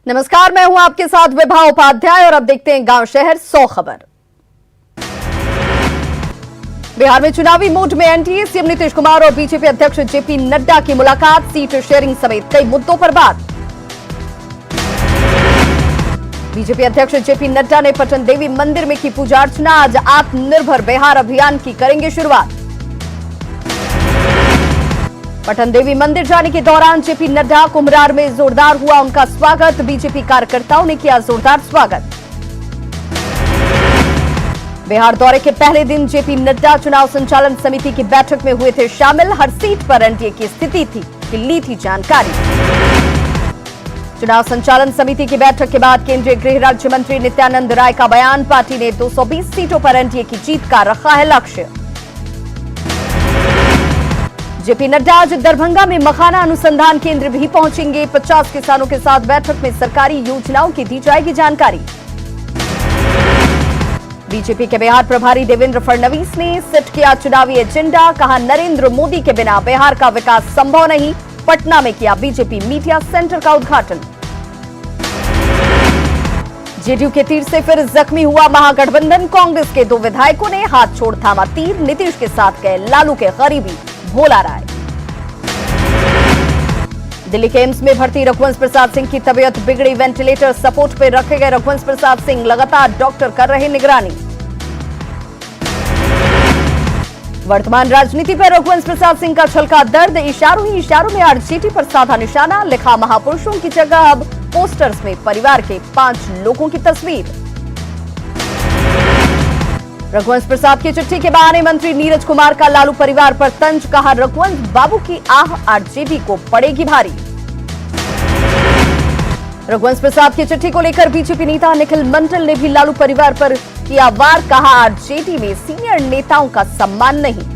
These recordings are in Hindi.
नमस्कार, मैं हूं आपके साथ विभा उपाध्याय और अब देखते हैं गांव शहर 100 खबर। बिहार में चुनावी मूड में एनडीए, सीएम नीतीश कुमार और बीजेपी अध्यक्ष जेपी नड्डा की मुलाकात, सीट शेयरिंग समेत कई मुद्दों पर बात। बीजेपी अध्यक्ष जेपी नड्डा ने पटन देवी मंदिर में की पूजा अर्चना, आज आत्मनिर्भर बिहार अभियान की करेंगे शुरुआत। पटन देवी मंदिर जाने के दौरान जेपी नड्डा, कुम्हरार में जोरदार हुआ उनका स्वागत, बीजेपी कार्यकर्ताओं ने किया जोरदार स्वागत। बिहार दौरे के पहले दिन जेपी नड्डा चुनाव संचालन समिति की बैठक में हुए थे शामिल, हर सीट पर एनडीए की स्थिति थी कि ली थी जानकारी। चुनाव संचालन समिति की बैठक के बाद केंद्रीय गृह राज्य मंत्री नित्यानंद राय का बयान, पार्टी ने 220 सीटों पर एनडीए की जीत का रखा है लक्ष्य। जेपी नड्डा आज दरभंगा में मखाना अनुसंधान केंद्र भी पहुंचेंगे, 50 किसानों के साथ बैठक में सरकारी योजनाओं की दी जाएगी जानकारी। बीजेपी के बिहार प्रभारी देवेंद्र फडणवीस ने सेट किया चुनावी एजेंडा, कहा नरेंद्र मोदी के बिना बिहार का विकास संभव नहीं, पटना में किया बीजेपी मीडिया सेंटर का उद्घाटन। जेडीयू के तीर से फिर जख्मी हुआ महागठबंधन, कांग्रेस के 2 विधायकों ने हाथ छोड़ थामा तीर, नीतीश के साथ गए लालू के करीबी भोला राय। दिल्ली के एम्स में भर्ती रघुवंश प्रसाद सिंह की तबीयत बिगड़ी, वेंटिलेटर सपोर्ट पर रखे गए रघुवंश प्रसाद सिंह, लगातार डॉक्टर कर रहे निगरानी। वर्तमान राजनीति पर रघुवंश प्रसाद सिंह का छलका दर्द, इशारों ही इशारों में आरजेडी पर साधा निशाना, लिखा महापुरुषों की जगह अब पोस्टर्स में परिवार के 5 लोगों की तस्वीर। रघुवंश प्रसाद की चिट्ठी के बहाने मंत्री नीरज कुमार का लालू परिवार पर तंज, कहा रघुवंश बाबू की आह आरजेडी को पड़ेगी भारी। रघुवंश प्रसाद की चिट्ठी को लेकर बीजेपी नेता निखिल मंडल ने भी लालू परिवार पर किया वार, कहा आरजेडी में सीनियर नेताओं का सम्मान नहीं।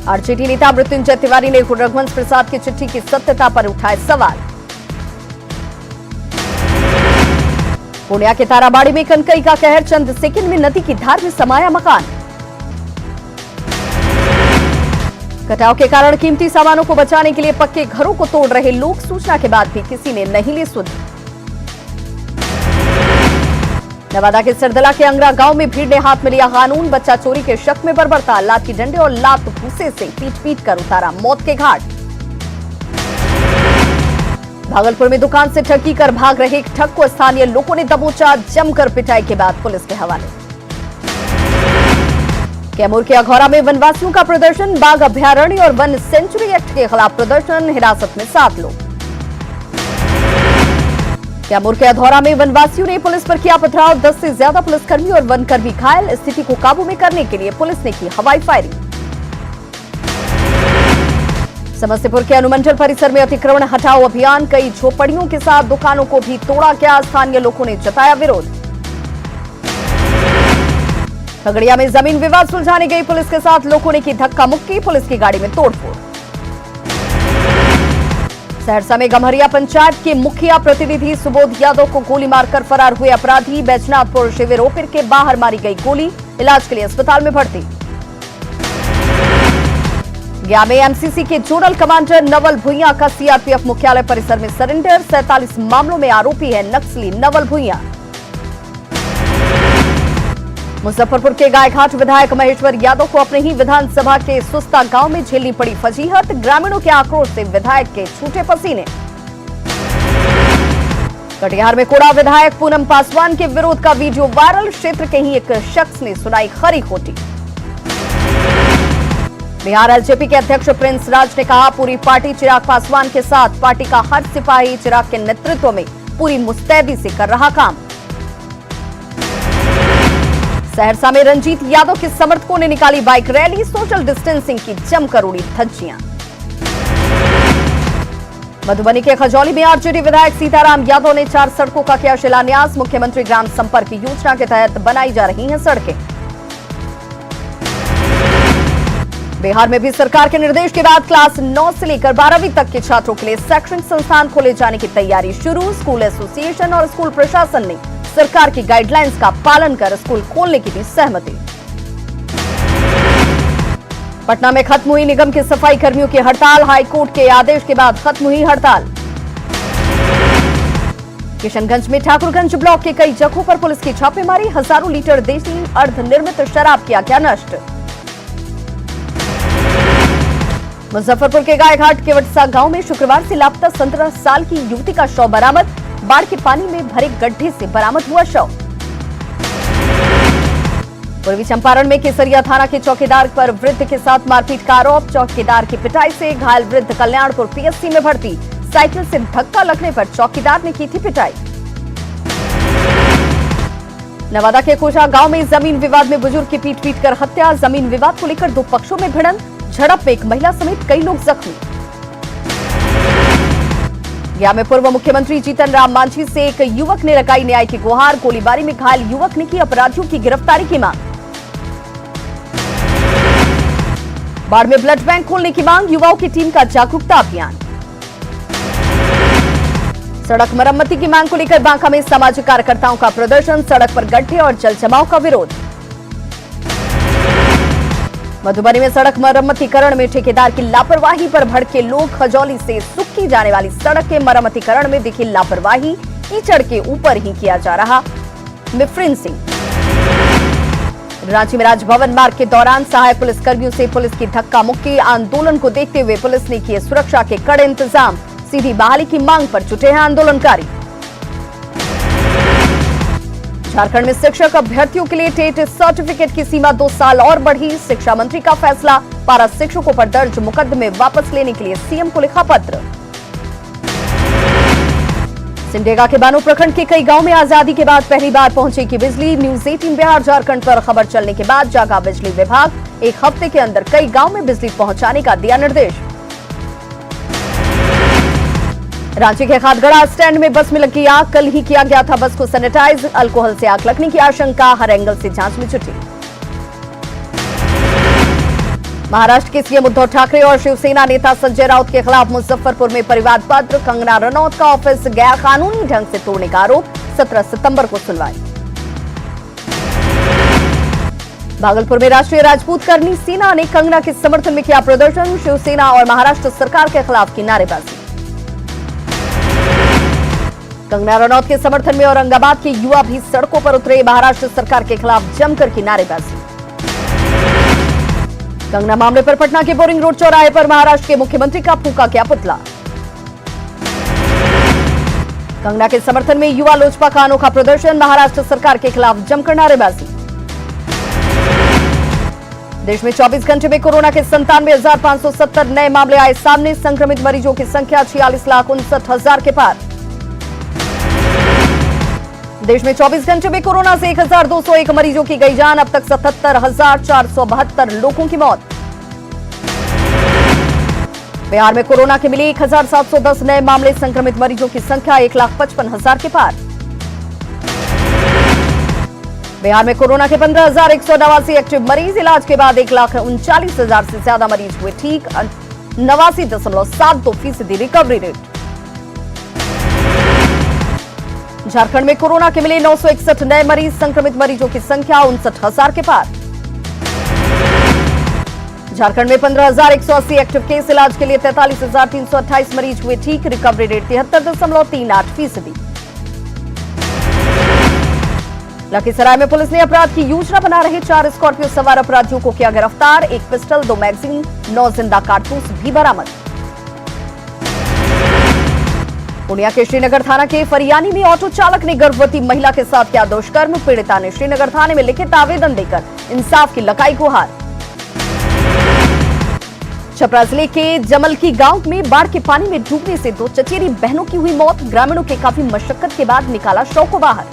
आरजेडी नेता मृत्युंजय तिवारी ने रघुवंश प्रसाद की चिट्ठी की सत्यता पर उठाए सवाल। पूर्णिया के ताराबाड़ी में कनकई का कहर, चंद सेकंड में नदी की धार में समाया मकान। कटाव के कारण कीमती सामानों को बचाने के लिए पक्के घरों को तोड़ रहे लोग, सूचना के बाद भी किसी ने नहीं ली सुध। नवादा के सरदला के अंगरा गांव में भीड़ ने हाथ में लिया कानून, बच्चा चोरी के शक में बर्बरता, लाठी डंडे और लात भूसे से पीट पीट कर उतारा मौत के घाट। भागलपुर में दुकान से ठगी कर भाग रहे एक ठग को स्थानीय लोगों ने दबोचा, जमकर पिटाई के बाद पुलिस के हवाले। कैमूर के अघौरा में वनवासियों का प्रदर्शन, बाघ अभयारण्य और वन सेंचुरी एक्ट के खिलाफ प्रदर्शन, हिरासत में 7 लोग। कैमूर के अघौरा में वनवासियों ने पुलिस पर किया पथराव, 10 से ज्यादा पुलिसकर्मी और वनकर्मी घायल, स्थिति को काबू में करने के लिए पुलिस ने की हवाई फायरिंग। समस्तीपुर के अनुमंडल परिसर में अतिक्रमण हटाओ अभियान, कई झोपड़ियों के साथ दुकानों को भी तोड़ा गया, स्थानीय लोगों ने जताया विरोध। खगड़िया में जमीन विवाद सुलझाने गई पुलिस के साथ लोगों ने की धक्का मुक्की, पुलिस की गाड़ी में तोड़फोड़। सहरसा में गम्हरिया पंचायत के मुखिया प्रतिनिधि सुबोध यादव को गोली मारकर फरार हुए अपराधी, बैजनाथपुर शिविर ओपीर के बाहर मारी गई गोली, इलाज के लिए अस्पताल में भर्ती। गया में एमसीसी के जोनल कमांडर नवल भुइयां का सीआरपीएफ मुख्यालय परिसर में सरेंडर, 47 मामलों में आरोपी है नक्सली नवल भुइयां। मुजफ्फरपुर के गायघाट विधायक महेश्वर यादव को अपने ही विधानसभा के सुस्ता गांव में झेलनी पड़ी फजीहत, ग्रामीणों के आक्रोश से विधायक के छूटे पसीने। कटिहार में कोड़ा विधायक पूनम पासवान के विरोध का वीडियो वायरल, क्षेत्र के ही एक शख्स ने सुनाई खरी खोटी। बिहार एलजेपी के अध्यक्ष प्रिंस राज ने कहा पूरी पार्टी चिराग पासवान के साथ, पार्टी का हर सिपाही चिराग के नेतृत्व में पूरी मुस्तैदी से कर रहा काम। सहरसा में रंजीत यादव के समर्थकों ने निकाली बाइक रैली, सोशल डिस्टेंसिंग की जमकर उड़ी धज्जियां। मधुबनी के खजौली में आरजेडी विधायक सीताराम यादव ने 4 सड़कों का किया शिलान्यास, मुख्यमंत्री ग्राम संपर्क योजना के तहत बनाई जा रही हैं सड़कें। बिहार में भी सरकार के निर्देश के बाद क्लास 9 से लेकर 12वीं तक के छात्रों के लिए शैक्षणिक संस्थान खोले जाने की तैयारी शुरू, स्कूल एसोसिएशन और स्कूल प्रशासन ने सरकार की गाइडलाइंस का पालन कर स्कूल खोलने की दी सहमति। पटना में खत्म हुई निगम के सफाई कर्मियों की हड़ताल, हाईकोर्ट के आदेश के बाद खत्म हुई हड़ताल। किशनगंज में ठाकुरगंज ब्लॉक के कई जगहों पर पुलिस की छापेमारी, हजारों लीटर देसी अर्धनिर्मित शराब किया गया नष्ट। मुजफ्फरपुर के गायघाट के वटसा गांव में शुक्रवार से लापता 17 साल की युवती का शव बरामद, बाढ़ के पानी में भरे गड्ढे से बरामद हुआ शव। पूर्वी चंपारण में केसरिया थाना के चौकीदार पर वृद्ध के साथ मारपीट का आरोप, चौकीदार की पिटाई से घायल वृद्ध कल्याणपुर पीएससी में भर्ती, साइकिल से धक्का लगने पर चौकीदार ने की थी पिटाई। नवादा के कोशा गांव में जमीन विवाद में बुजुर्ग की पीट कर हत्या, जमीन विवाद को लेकर दो पक्षों में भिड़ंत, झड़प में एक महिला समेत कई लोग जख्मी। गया में पूर्व मुख्यमंत्री जीतन राम मांझी से एक युवक ने लगाई न्याय की गुहार, गोलीबारी में घायल युवक ने की अपराधियों की गिरफ्तारी की मांग। बाढ़ में ब्लड बैंक खोलने की मांग, युवाओं की टीम का जागरूकता अभियान। सड़क मरम्मती की मांग को लेकर बांका में सामाजिक कार्यकर्ताओं का प्रदर्शन, सड़क पर गड्ढे और जल जमाव का विरोध। मधुबनी में सड़क मरम्मतीकरण में ठेकेदार की लापरवाही पर भड़के लोग, खजौली से सुक्की जाने वाली सड़क के मरम्मतीकरण में दिखी लापरवाही, कीचड़ के ऊपर ही किया जा रहा मिफ्रिंसिंग। रांची में राजभवन मार्ग के दौरान सहायक पुलिसकर्मियों से पुलिस की धक्का मुक्की, आंदोलन को देखते हुए पुलिस ने किए सुरक्षा के कड़े इंतजाम, सीधी बहाली की मांग पर जुटे हैं आंदोलनकारी। झारखंड में शिक्षक अभ्यर्थियों के लिए टेट सर्टिफिकेट की सीमा 2 साल और बढ़ी, शिक्षा मंत्री का फैसला, पारा शिक्षकों पर दर्ज मुकदमे वापस लेने के लिए सीएम को लिखा पत्र। सिमडेगा के बानो प्रखंड के कई गांव में आजादी के बाद पहली बार पहुंचेगी बिजली, न्यूज 18 बिहार झारखंड पर खबर चलने के बाद जागा बिजली विभाग, एक हफ्ते के अंदर कई गांव में बिजली पहुंचाने का दिया निर्देश। रांची के खादगड़ा स्टैंड में बस में लगी आग, कल ही किया गया था बस को सैनिटाइज, अल्कोहल से आग लगने की आशंका, हर एंगल से जांच में जुटी। महाराष्ट्र के सीएम उद्धव ठाकरे और शिवसेना नेता संजय राउत के खिलाफ मुजफ्फरपुर में परिवाद पत्र, कंगना रनौत का ऑफिस गैर कानूनी ढंग से तोड़ने का आरोप, 17 सितंबर को सुनवाई। भागलपुर में राष्ट्रीय राजपूत कर्मी सेना ने कंगना के समर्थन में किया प्रदर्शन, शिवसेना और महाराष्ट्र सरकार के खिलाफ की नारेबाजी। कंगना रनौत के समर्थन में औरंगाबाद के युवा भी सड़कों पर उतरे, महाराष्ट्र सरकार के खिलाफ जमकर की नारेबाजी। कंगना मामले पर पटना के बोरिंग रोड चौराहे पर महाराष्ट्र के मुख्यमंत्री का फूंका गया पुतला। कंगना के समर्थन में युवा लोजपा का अनोखा प्रदर्शन, महाराष्ट्र सरकार के खिलाफ जमकर नारेबाजी। देश में 24 घंटे में कोरोना के 97,570 नए मामले आए सामने, संक्रमित मरीजों की संख्या 46,59,000 के पार। देश में 24 घंटे में कोरोना से 1,201 मरीजों की गई जान, अब तक 77,472 लोगों की मौत। बिहार में कोरोना के मिले 1,710 नए मामले, संक्रमित मरीजों की संख्या 1,55,000 के पार। बिहार में कोरोना के 15,189 एक्टिव मरीज, इलाज के बाद 1,39,000 से ज्यादा मरीज हुए ठीक, 89.72% रिकवरी रेट। झारखंड में कोरोना के मिले 961 नए मरीज, संक्रमित मरीजों की संख्या 59,000 के पार। झारखंड में 15,180 एक्टिव केस, इलाज के लिए 43,328 मरीज हुए ठीक, रिकवरी रेट 73.38%। लखीसराय में पुलिस ने अपराध की योजना बना रहे 4 स्कॉर्पियो सवार अपराधियों को किया गिरफ्तार, 1 पिस्टल, 2 मैगजीन, 9 जिंदा कारतूस भी बरामद। पूर्णिया के श्रीनगर थाना के फरियानी में ऑटो चालक ने गर्भवती महिला के साथ किया दुष्कर्म, पीड़िता ने श्रीनगर थाने में लिखित आवेदन देकर इंसाफ की लगाई गुहार। छपरा जिले के जमलकी गांव में बाढ़ के पानी में डूबने से 2 चचेरी बहनों की हुई मौत, ग्रामीणों के काफी मशक्कत के बाद निकाला शव को बाहर।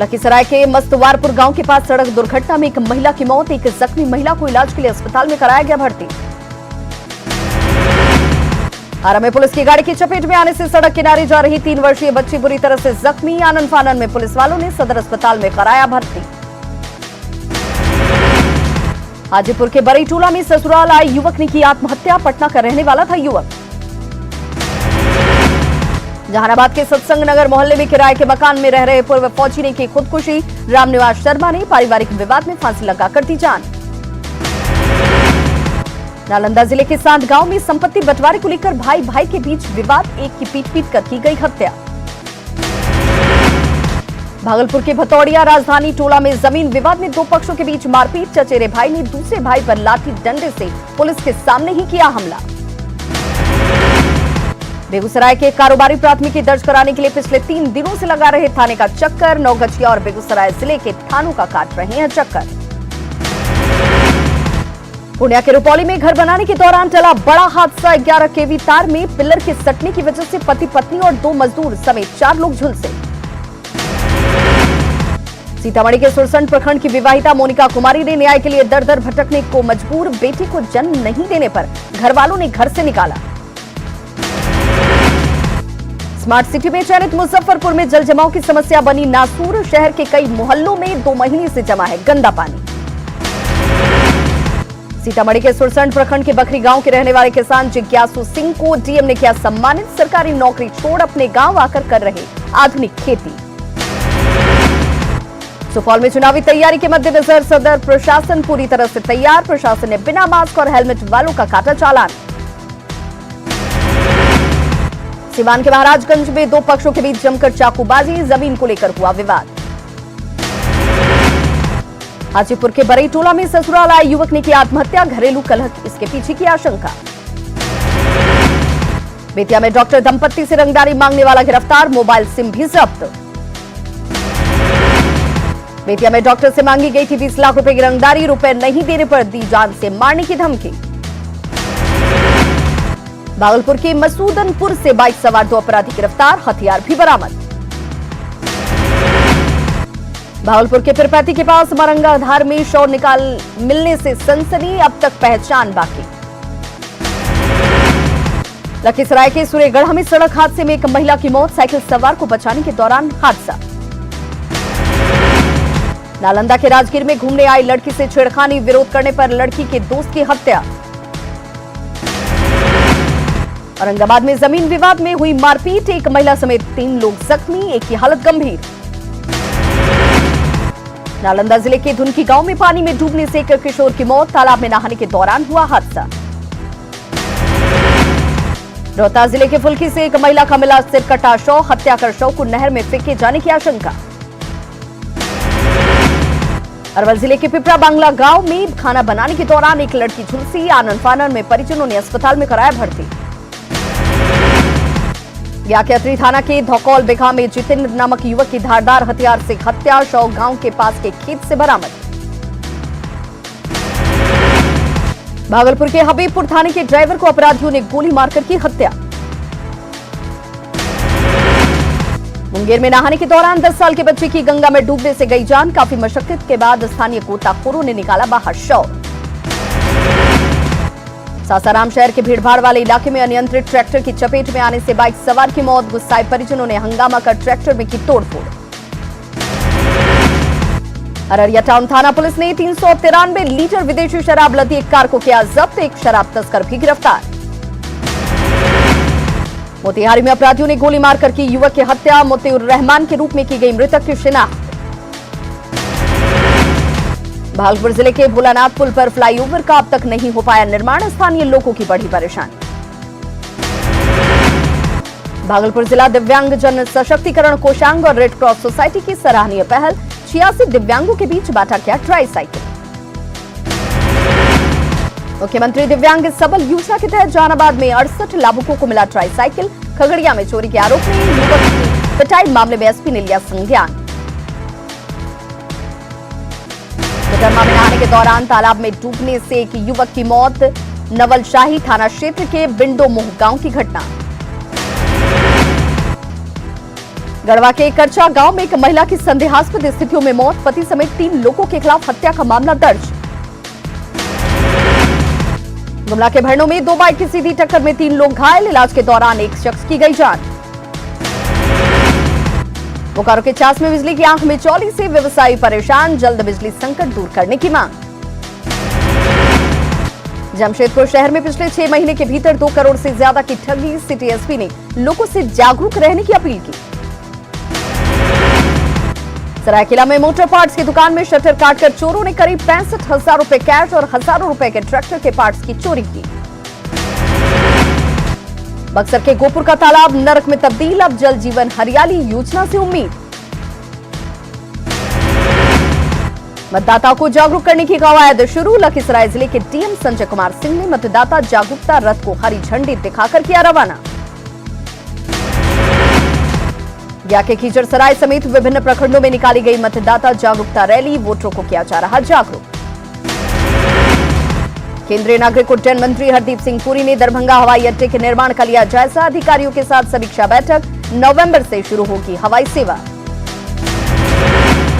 लखीसराय के मस्तवारपुर गांव के पास सड़क दुर्घटना में एक महिला की मौत, एक जख्मी महिला को इलाज के लिए अस्पताल में कराया गया भर्ती। आरा में पुलिस की गाड़ी की चपेट में आने से सड़क किनारे जा रही 3 वर्षीय बच्ची बुरी तरह से जख्मी, आनन फानन में पुलिस वालों ने सदर अस्पताल में कराया भर्ती। हाजीपुर के बरईटोला में ससुराल आए युवक ने की आत्महत्या, पटना का रहने वाला था युवक। जहानाबाद के सत्संग नगर मोहल्ले में किराए के मकान में रह रहे पूर्व फौजी ने की खुदकुशी, रामनिवास शर्मा ने पारिवारिक विवाद में फांसी लगाकर दी जान। नालंदा जिले के सांध गांव में संपत्ति बंटवारे को लेकर भाई भाई के बीच विवाद, एक की पीट कर की गई हत्या। भागलपुर के भतौड़िया राजधानी टोला में जमीन विवाद में दो पक्षों के बीच मारपीट, चचेरे भाई ने दूसरे भाई पर लाठी डंडे से पुलिस के सामने ही किया हमला। बेगूसराय के कारोबारी प्राथमिकी दर्ज कराने के लिए पिछले 3 दिनों से लगा रहे थाने का चक्कर, नौगछिया और बेगूसराय जिले के थानों का काट रहे हैं चक्कर। पूर्णिया के रुपौली में घर बनाने के दौरान टला बड़ा हादसा, 11 केवी तार में पिलर के सटने की वजह से पति पत्नी और 2 मजदूर समेत 4 लोग झुलसे। सीतामढ़ी के सुरसंड प्रखंड की विवाहिता मोनिका कुमारी ने न्याय के लिए दर दर भटकने को मजबूर, बेटी को जन्म नहीं देने पर घर वालों ने घर से निकाला। स्मार्ट सिटी में चयनित मुजफ्फरपुर में जल जमाव की समस्या बनी नासूर, शहर के कई मोहल्लों में 2 महीने से जमा है गंदा पानी। सीतामढ़ी के सुरसंड प्रखंड के बखरी गांव के रहने वाले किसान जिज्ञासु सिंह को डीएम ने किया सम्मानित, सरकारी नौकरी छोड़ अपने गांव आकर कर रहे आधुनिक खेती। सुपौल में चुनावी तैयारी के मद्देनजर सदर प्रशासन पूरी तरह से तैयार, प्रशासन ने बिना मास्क और हेलमेट वालों का काटा चालान। सिवान के महाराजगंज में 2 पक्षों के बीच जमकर चाकूबाजी, जमीन को लेकर हुआ विवाद। हाजीपुर के बरई टोला में ससुराल आए युवक ने की आत्महत्या, घरेलू कलह इसके पीछे की आशंका। बेतिया में डॉक्टर दंपत्ति से रंगदारी मांगने वाला गिरफ्तार, मोबाइल सिम भी जब्त। बेतिया में डॉक्टर से मांगी गई थी 20 लाख रुपए की रंगदारी, रुपए नहीं देने पर दी जान से मारने की धमकी। भागलपुर के मसूदनपुर से बाइक सवार 2 अपराधी गिरफ्तार, हथियार भी बरामद। भागलपुर के पिरपैती के पास मरंगा धार में शव निकाल मिलने से सनसनी, अब तक पहचान बाकी। लखीसराय के सूर्यगढ़ में सड़क हादसे में एक महिला की मौत, साइकिल सवार को बचाने के दौरान हादसा। नालंदा के राजगीर में घूमने आई लड़की से छेड़खानी, विरोध करने पर लड़की के दोस्त की हत्या। औरंगाबाद में जमीन विवाद में हुई मारपीट, एक महिला समेत 3 लोग जख्मी, एक की हालत गंभीर। नालंदा जिले के धुनकी गांव में पानी में डूबने से एक किशोर की मौत, तालाब में नहाने के दौरान हुआ हादसा। रोहतास जिले के फुल्की से एक महिला का मिला सिर कटा शव, हत्या कर शव को नहर में फेंके जाने की आशंका। अरवल जिले के पिपरा बांग्ला गांव में खाना बनाने के दौरान एक लड़की झुलसी, आनन फानन में परिजनों ने अस्पताल में कराया भर्ती। याकेत्री थाना के धौकौल बेघा में जितेंद्र नामक युवक की धारदार हथियार से हत्या, शव गांव के पास के खेत से बरामद। भागलपुर के हबीबपुर थाने के ड्राइवर को अपराधियों ने गोली मारकर की हत्या। मुंगेर में नहाने के दौरान 10 साल के बच्चे की गंगा में डूबने से गई जान, काफी मशक्कत के बाद स्थानीय गोताखोरों ने निकाला बाहर शव। सासाराम शहर के भीड़भाड़ वाले इलाके में अनियंत्रित ट्रैक्टर की चपेट में आने से बाइक सवार की मौत, गुस्साए परिजनों ने हंगामा कर ट्रैक्टर में की तोड़फोड़। अररिया टाउन थाना पुलिस ने 393 लीटर विदेशी शराब लदी एक कार को किया जब्त, एक शराब तस्कर भी गिरफ्तार। मोतिहारी में अपराधियों ने गोली मारकर की युवक की हत्या, मोतिउर रहमान के रूप में की गई मृतक की शिनाख्त। भागलपुर जिले के भोलानाथ पुल पर फ्लाईओवर का अब तक नहीं हो पाया निर्माण, स्थानीय लोगों की बढ़ी परेशानी। भागलपुर जिला दिव्यांग जन सशक्तिकरण कोषांग और रेड क्रॉस सोसाइटी की सराहनीय पहल, 86 दिव्यांगों के बीच बांटा गया ट्राई साइकिल। मुख्यमंत्री दिव्यांग सबल योजना के तहत जहानाबाद में 68 लाभुकों को मिला ट्राई साइकिल। खगड़िया में चोरी के आरोप में युवक की पिटाई मामले में एसपी ने लिया संज्ञान। कोडरमा में नहाने के दौरान तालाब में डूबने से एक युवक की मौत, नवलशाही थाना क्षेत्र के बिंडोमोह गांव की घटना। गढ़वा के करचा गांव में एक महिला की संदेहास्पद स्थितियों में मौत, पति समेत 3 लोगों के खिलाफ हत्या का मामला दर्ज। गुमला के भरनों में 2 बाइक की सीधी टक्कर में 3 लोग घायल, इलाज के दौरान एक शख्स की गई जान। बोकारो के चास में बिजली की आंख में चौली से व्यवसायी परेशान, जल्द बिजली संकट दूर करने की मांग। जमशेदपुर शहर में पिछले 6 महीने के भीतर 2 करोड़ से ज्यादा की ठगी, सिटी एसपी ने लोगों से जागरूक रहने की अपील की। सरायकेला में मोटर पार्ट्स की दुकान में शटर काटकर चोरों ने करीब 65,000 रुपए कैश और हजारों रुपए के ट्रैक्टर के पार्ट्स की चोरी की। बक्सर के गोपुर का तालाब नरक में तब्दील, अब जल जीवन हरियाली योजना से उम्मीद। मतदाताओं को जागरूक करने की कवायद शुरू, लखीसराय जिले के डीएम संजय कुमार सिंह ने मतदाता जागरूकता रथ को हरी झंडी दिखाकर किया रवाना। या के कीचड़सराय समेत विभिन्न प्रखंडों में निकाली गई मतदाता जागरूकता रैली, वोटरों को किया जा रहा जागरूक। केंद्रीय नागरिक उड्डयन मंत्री हरदीप सिंह पुरी ने दरभंगा हवाई अड्डे के निर्माण का लिया जायजा, अधिकारियों के साथ समीक्षा बैठक, नवंबर से शुरू होगी हवाई सेवा।